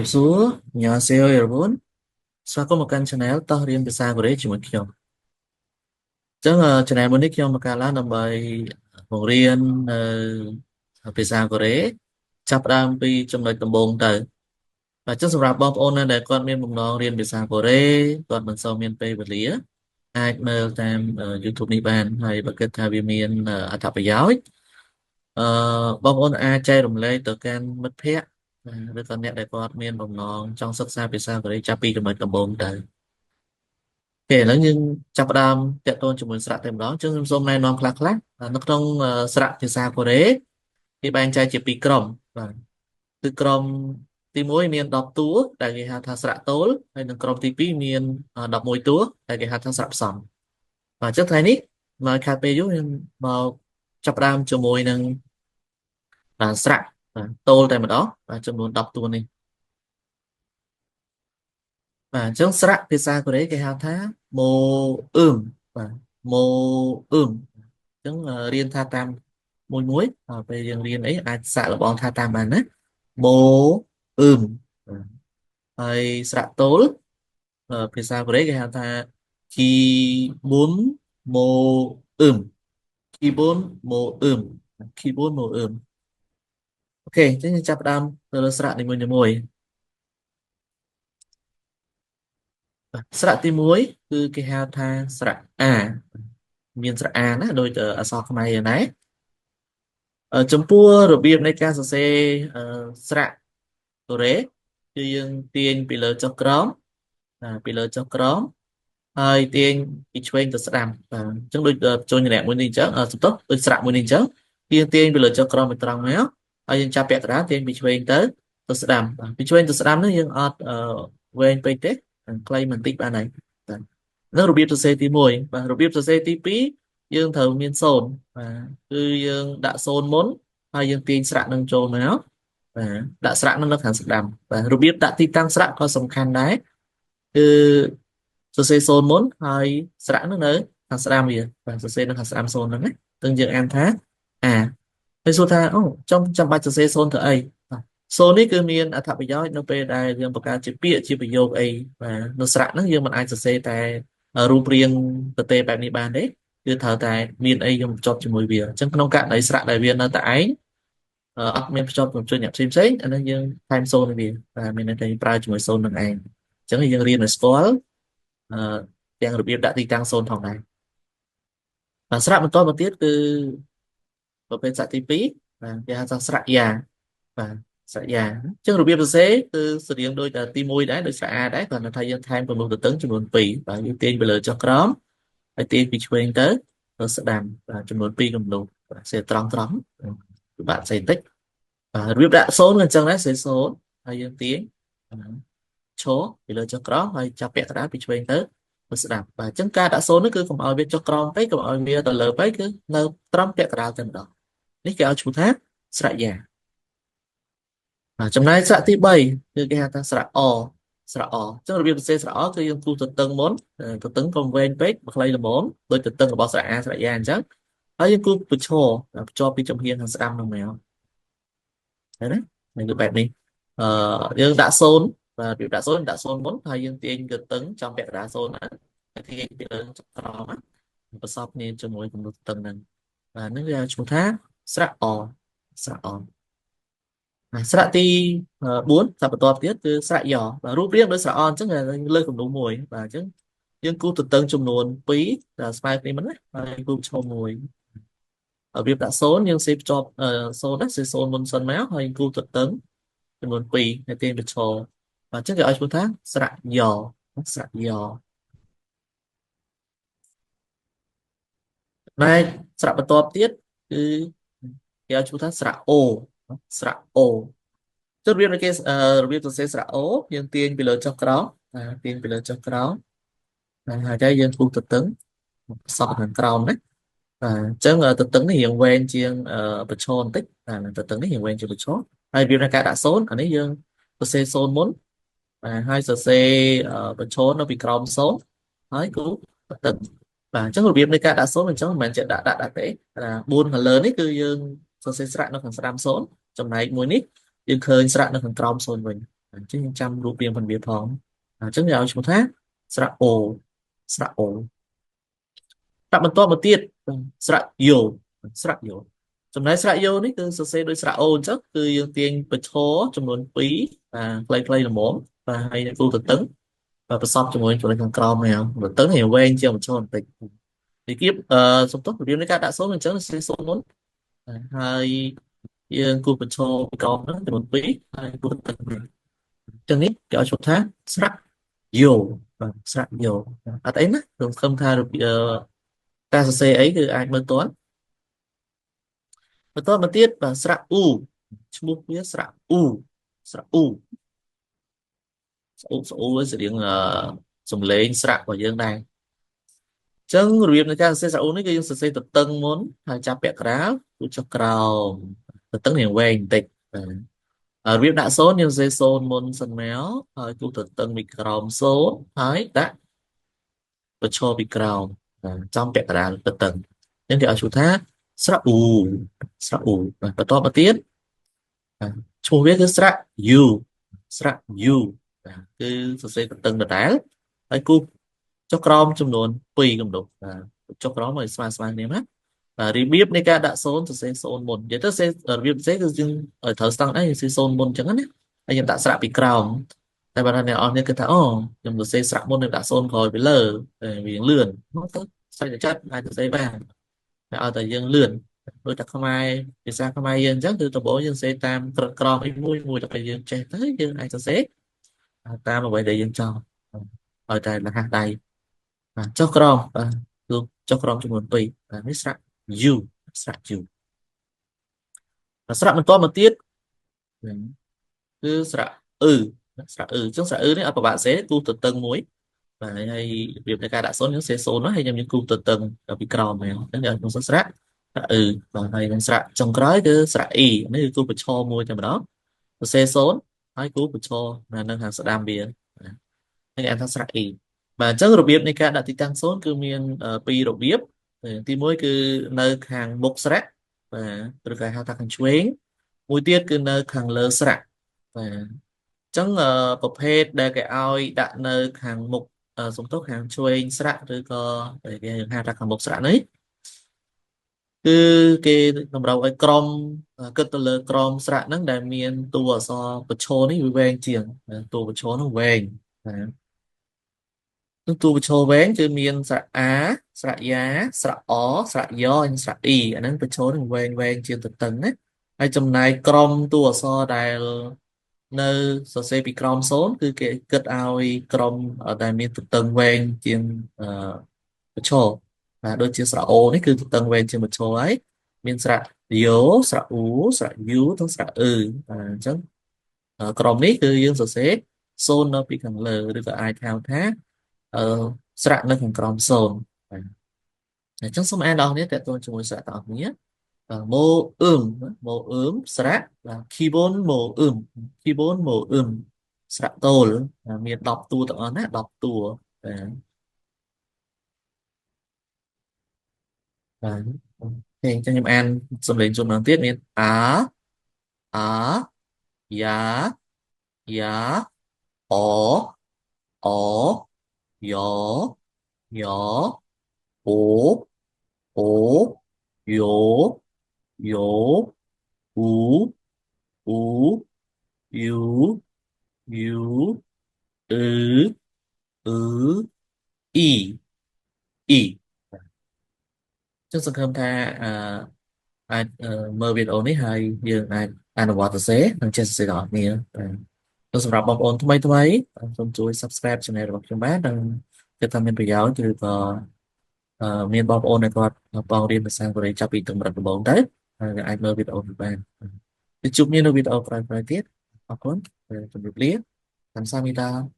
số nhà SEO Airborne sao có một kênh channel tao riêng từ xa của đấy chỉ một kiểu chắc là channel muốn nick cho một cái lá nằm bài một riêng từ xa của đấy chắp đam pi trong đời tầm bồn tới và chắcសម្រាប់បងប្អូននៅដែលគាត់មានបំណងរៀនភាសាកូរ៉េគាត់មិនសូវមានពេលវេលាអាចមើលតាម YouTube នេះបានហើយបើគិតថាវាមានអត្ថប្រយោជន៍អឺបងប្អូនអាចចែករំលែកទៅកាន់មិត្តភ័ក្តិឬក៏អ្នកដែលគាត់មានបំណងចង់សិក្សាភាសាកូរ៉េចាប់ពីចំណុចដំបូងទៅឥឡូវយើងចាប់ផ្ដើមតាក់ទងជាមួយស្រៈតែម្ដងចឹងខ្ញុំសូមណែនាំខ្លះៗនៅក្នុងស្រៈភាសាកូរ៉េគេបែងចែកជាពីរក្រុមបាទគឺក្រុមទី1មាន10តួដែលគេហៅថាស្រៈតូលហើយនិងក្រុមទី2មាន11តួដែលគេហៅថាស្រៈផ្សំបាទចឹងថ្ងៃនេះមកខាត់ពេលយូរខ្ញុំមកចាប់ផ្ដើមជាមួយនឹងស្រៈបាទតូលតែម្ដងបាទចំនួន10តួនេះបាទអញ្ចឹងស្រៈភាសាកូរ៉េគេហៅថាម៉ូអ៊ឹមបាទម៉ូអ៊ឹមអញ្ចឹងរៀនថាតាមមួយពេលយើងរៀនអីអាចសាកល្បងថាតាមបានណាម៉ូអ៊ឹមបាទហើយស្រៈតូលភាសាកូរ៉េគេហៅថាគីប៊ុនម៉ូអ៊ឹមគីប៊ុនម៉ូអ៊ឹមគីប៊ុនម៉ូអ៊ឹមអូខេអញ្ចឹងយើងចាប់ផ្ដើមទៅលើស្រៈនីមួយៗស្រៈទី1គឺគេហៅថាស្រៈអាមានស្រៈអាណាដូចអក្សរខ្មែរយ៉ាងណាចំពោះរបៀបនៃការសរសេរស្រៈកូរ៉េគឺយើងទាញពីលើចុះក្រោមពីលើចុះក្រោមហើយទាញពីឆ្វេងទៅស្ដាំបាទអញ្ចឹងដូចចូលរយៈមួយនេះអញ្ចឹងសំទោសដូចស្រៈមួយនេះអញ្ចឹងយើងទាញពីលើចុះក្រោមទៅត្រង់មកហើយយើងចាប់ពាក់កណ្ដាលទាញពីឆ្វេងទៅស្ដាំបាទពីឆ្វេងទៅស្ដាំនោះយើងអត់វែងពេកទេខ្លីបន្តិចបានហើយបាទនឹងរបៀបសរសេរទី1បាទរបៀបសរសេរទី2យើងត្រូវមានសូន្យបាទគឺយើងដាក់សូន្យមុនហើយយើងទាញស្រៈនឹងចូលមកបាទដាក់ស្រៈនឹងនៅខាងស្ដាំបាទរបៀបដាក់ទីតាំងស្រៈក៏សំខាន់ដែរគឺសរសេរសូន្យមុនហើយស្រៈនឹងនៅខាងស្ដាំវាបាទសរសេរនៅខាងស្ដាំសូន្យហ្នឹងណាទាំងយើងអានថាអាហើយសួរថាអូចាំបាច់សរសេរសូន្យទៅអីបាទសូន្យនេះគឺមានអត្ថប្រយោជន៍នៅពេលដែលយើងបង្កើតជាពាក្យជាប្រយោគអីបាទនៅស្រៈហ្នឹងយើងមិនអាចសរសេរតែរូបរាងប្រទេសបែបនេះបានទេគឺត្រូវតែមានអីយើងបញ្ចប់ជាមួយវាអញ្ចឹងក្នុងករណីស្រៈដែលវានៅតែឯងអត់មានភ្ជាប់ជាមួយអ្នកផ្សេងអានេះយើងថែមសូន្យវាបាទមានន័យថាយើងប្រើជាមួយសូន្យនឹងឯងអញ្ចឹងយើងរៀនឲ្យស្គាល់អឺទាំងរបៀបដាក់ទីតាំងសូន្យផងដែរបាទស្រៈបន្តមកទៀតគឺប្រភេទស្រៈទី2បាទគេហៅថាស្រៈយ៉ាបាទស្រៈយ៉ាអញ្ចឹងរបៀបសរសេរគឺស្រដៀងដូចតែទី1ដែរដូចស្រៈអាដែរគ្រាន់តែថាយើងថែមពន្លឺទទឹងចំនួន2បាទយើងទាញពីលើចុះក្រោមហើយទាញពីឆ្វេងទៅស្ដាំបាទចំនួន2គំនូសបាទសេត្រង់ពិបាកសេបន្តិចបាទរបៀបដាក់សូន្យក៏អញ្ចឹងដែរសេសូន្យហើយយើងទាញឈរពីលើចុះក្រោមហើយចាប់ពាក់កណ្ដាលពីឆ្វេងទៅស្ដាំបាទអញ្ចឹងការដាក់សូន្យនេះគឺកុំឲ្យវាចុះក្រោមពេកកុំឲ្យវាទៅលើពេកគឺនៅត្រង់ពាក់កណ្ដាលតែម្ដងនេះគេឲ្យឈ្មោះថាស្រៈយ៉ាចំណែកស្រៈទី3គឺគេហៅថាស្រៈអស្រៈអអញ្ចឹងរបៀបសរសេរស្រៈអគឺយើងគូសទទឹងមុនទទឹងកុំវែងពេកខ្លីល្មមដូចទទឹងរបស់ស្រៈអាស្រៈយ៉ាអញ្ចឹងហើយយើងគូសបញ្ឈរភ្ជាប់ពីចំហៀងខាងស្ដាំនឹងមកឃើញទេនេះគឺបែបនេះអយើងដាក់សូន្យបាទរបៀបដាក់សូន្យមុនហើយយើងទាញទទឹងចំពាក់កណ្ដាលសូន្យហ្នឹងហើយទាញពីលើចុងក្រោមប្រសពគ្នាជាមួយគំនូសទទឹងហ្នឹងបាទនេះវាឈ្មោះថាស្រៈអស្រៈអស្រៈទី4ស្រៈបន្ទាប់ទៀតគឺស្រៈយ៉បាទរូបរាងដូចស្រៈអអញ្ចឹងលើគំនូសមួយបាទអញ្ចឹងយើងគូសទទឹងចំនួន2ដែលស្មើគ្នាមិនណាហើយគូសឈុំមួយរបៀបដាក់សូន្យយើងសេភ្ជាប់សូន្យណាសេសូន្យមុនសិនមកហើយគូសទទឹងចំនួន2ហើយទាញបញ្ឈរបាទអញ្ចឹងគេឲ្យឈ្មោះថាស្រៈយ៉ស្រៈយ៉ណែស្រៈបន្ទាប់ទៀតគឺគេឲ្យឈ្មោះថាស្រៈអូស្រៈអូចុះរបៀបនៃគេរបៀបសរសេរស្រៈអូយើងទាញពីលើចុះក្រោមទាញពីលើចុះក្រោមហើយតែយើងគូសទទឹងសក់ខាងក្រោមណាអញ្ចឹងទទឹងនេះរៀងវែងជាងបញ្ឈរបន្តិចទទឹងនេះរៀងវែងជាងបញ្ឈរហើយរបៀបនៃការដាក់សូន្យអានេះយើងសរសេរសូន្យមុនហើយសរសេរបញ្ឈរនៅពីក្រោមសូន្យហើយគូទទឹងបាទអញ្ចឹងរបៀបនៃការដាក់សូន្យអញ្ចឹងមិនមែនជាដាក់ទេ4ខាងលើនេះគឺយើងសរសេរស្រៈនៅខាងស្ដាំសូន្យចំណែកមួយនេះយើងឃើញស្រៈនៅខាងក្រោមសូន្យវិញ chứយើងចាំរូបរាងphân biệtផងអញ្ចឹងគេឲ្យឈ្មោះថាស្រៈអូស្រៈអូដាក់បន្ទាប់មកទៀតស្រៈយោស្រៈយោចំណែកស្រៈយោនេះគឺសរសេរដោយស្រៈអូអញ្ចឹងគឺយើងទាញបច្ឆោចំនួន2ខ្លីៗល្មមហើយគូទទឹងប្រសពជាមួយចំណុចខាងក្រោមហ្នឹងទទឹងនេះវែងជាងបច្ឆោបន្តិចទីគៀបសំទោសរបៀបនៃការដាក់សូនអញ្ចឹងសរសេរសូនមុនហើយយើងគូសបច្ឆោពីក្រោមហ្នឹងចំនួន2ហើយគូទទឹងវិញចឹងនេះគេឲ្យឈ្មោះថាស្រៈយោបាទស្រៈយោអត់អីណាខ្ញុំខំថារបៀបការសរសេរអីគឺអាចមើលទាន់បន្តមកទៀតបាទស្រៈអ៊ូឈ្មោះវាស្រៈអ៊ូស្រៈអ៊ូស្អ៊ូស្រៀងសំឡេងស្រៈរបស់យើងដែរអញ្ចឹងរបៀបនៃការសរសេរស្រៈអ៊ូនេះគឺយើងសរសេរទទឹងមុនហើយចាប់ពាក្យក្រាលគូចុះក្រោមទទឹងនេះវែងបន្តិចបាទរបៀបដាក់សូនយើងសរសេរសូនមុនសិនមកហើយគូទទឹងពីក្រោមសូនហើយដាក់បញ្ឈរពីក្រោមចំពាក់កណ្ដាលទទឹងអញ្ចឹងគេឲ្យឈ្មោះថាស្រៈអ៊ូស្រៈអ៊ូបាទបន្តមកទៀតបាទឈ្មោះវាគឺស្រៈយូស្រៈយូបាទគឺសរសេរទទឹងដដែលហើយគូចុះក្រោមចំនួន2កំដុកបាទចុះក្រោមឲ្យស្មើស្មើគ្នាណាបាទរបៀបនៃការដាក់សូនសរសេរសូនមុននិយាយទៅសរសេររបៀបផ្សេងគឺយើងត្រូវស្តង់ដែរយើងសរសេរសូនមុនអញ្ចឹងណាហើយយើងដាក់ស្រៈពីក្រោមតែបើថាអ្នកនរគ្នាគិតថាអូខ្ញុំសរសេរស្រៈមុននឹងដាក់សូនក្រោយពីលើវាលឿនមកទៅស្អីទៅចិត្តអាចសរសេរបានតែឲ្យតែយើងលឿនដូចតែខ្មែរភាសាខ្មែរយើងអញ្ចឹងគឺដំបូងយើងសរសេរតាមក្រឹតក្រមអីមួយមួយតែពេលយើងចេះទៅយើងអាចសរសេរតាមអ្វីដែលយើងចង់ឲ្យតែរហ័សដៃបាទចុះក្រោមបាទគឺចុះក្រោមចំនួន2បាទនេះស្រៈ U ស្រៈ U ស្រៈបន្តមកទៀតគឺស្រៈអ៊ឺស្រៈអ៊ឺអញ្ចឹងស្រៈអ៊ឺនេះអត់ពិបាកសេគូទទឹងមួយបាទហើយរបៀបនៃការដាក់សូនយើងសេសូននោះហើយខ្ញុំយើងគូទទឹងពីក្រោមហ្នឹងអញ្ចឹងខ្ញុំសូនស្រៈស្រៈអ៊ឺបាទហើយនឹងស្រៈចុងក្រោយគឺស្រៈអ៊ីនេះគឺគូប្រឈមមួយតែម្ដងសរសេរសូនហើយគូប្រឈមនៅខាងស្ដាំវានេះគេហៅថាស្រៈអ៊ីបាទអញ្ចឹងរបៀបនៃការដាក់ទីតាំងសូនគឺមានពីររបៀបទីមួយគឺនៅខាងមុខស្រៈបាទឬក៏ហៅថាខាងឆ្វេងមួយទៀតគឺនៅខាងលើស្រៈបាទអញ្ចឹងប្រភេទដែលគេឲ្យដាក់នៅខាងមុខសំទោសខាងឆ្វេងស្រៈឬក៏គេហៅថាខាងមុខស្រៈនេះគឺគេតម្រូវឲ្យក្រុមគិតទៅលើក្រុមស្រៈហ្នឹងដែលមានតួអក្សរប្រឈរនេះវាវែងជាងតួប្រឈរនោះវែងបាទនឹងតួប្រឈរវែងគឺមានស្រៈអាស្រៈយ៉ាស្រៈអស្រៈយ៉និងស្រៈអ៊ីអាហ្នឹងប្រឈរនឹងវែងវែងជាងទទឹងណាហើយចំណែកក្រុមតួអក្សរដែលនៅសរសេរពីក្រោមសូនគឺគេគិតឲ្យក្រុមដែលមានទទឹងវែងជាងប្រឈរបាទដូចជាស្រៈអូនេះគឺទទឹងវែងជាងប្រឈរហើយមានស្រៈយោស្រៈអ៊ូស្រៈយូនិងស្រៈអ៊ឺបាទអញ្ចឹងក្រុមនេះគឺយើងសរសេរសូននៅពីខាងលើឬក៏អាចហៅថាអឺស្រៈនៅខាងក្រោមសូនបាទអញ្ចឹងសូមអានដល់អ្នកតើតើជាមួយស្រៈទាំងអស់គ្នាម៉ូអ៊ឹមម៉ូអ៊ឹមស្រៈបាទគីបូនម៉ូអ៊ឹមគីបូនម៉ូអ៊ឹមស្រៈតូលមាន10តួទាំងអស់ណា10តួបាទបាទអូខេអញ្ចឹងខ្ញុំអានសំឡេងជុំម្ដងទៀតមានអាយ៉ាយ៉ាអអយ៉យ៉អូអូយោយោអ៊ូអ៊ូយូយូអឺអឺអ៊ីអ៊ីចឹងសង្ឃឹមថាអឺអាចមើលវីដេអូនេះហើយយើងអាចអនុវត្តសរសេរនិងចេះសរសេរដល់អ្នកបាទហើយសម្រាប់បងប្អូនថ្មីថ្មីសូមជួយ Subscribe Channel របស់ខ្ញុំបាននិងគិតថាមានប្រយោជន៍ឬក៏មានបងប្អូនដែលគាត់បងរៀនភាសាកូរ៉េចាប់ពីកម្រិតដំបូងទៅហើយអាចមើលវីដេអូនេះបានទៅជួបគ្នានៅវីដេអូក្រោយៗទៀតអរគុណជម្រាបលា 감사합니다.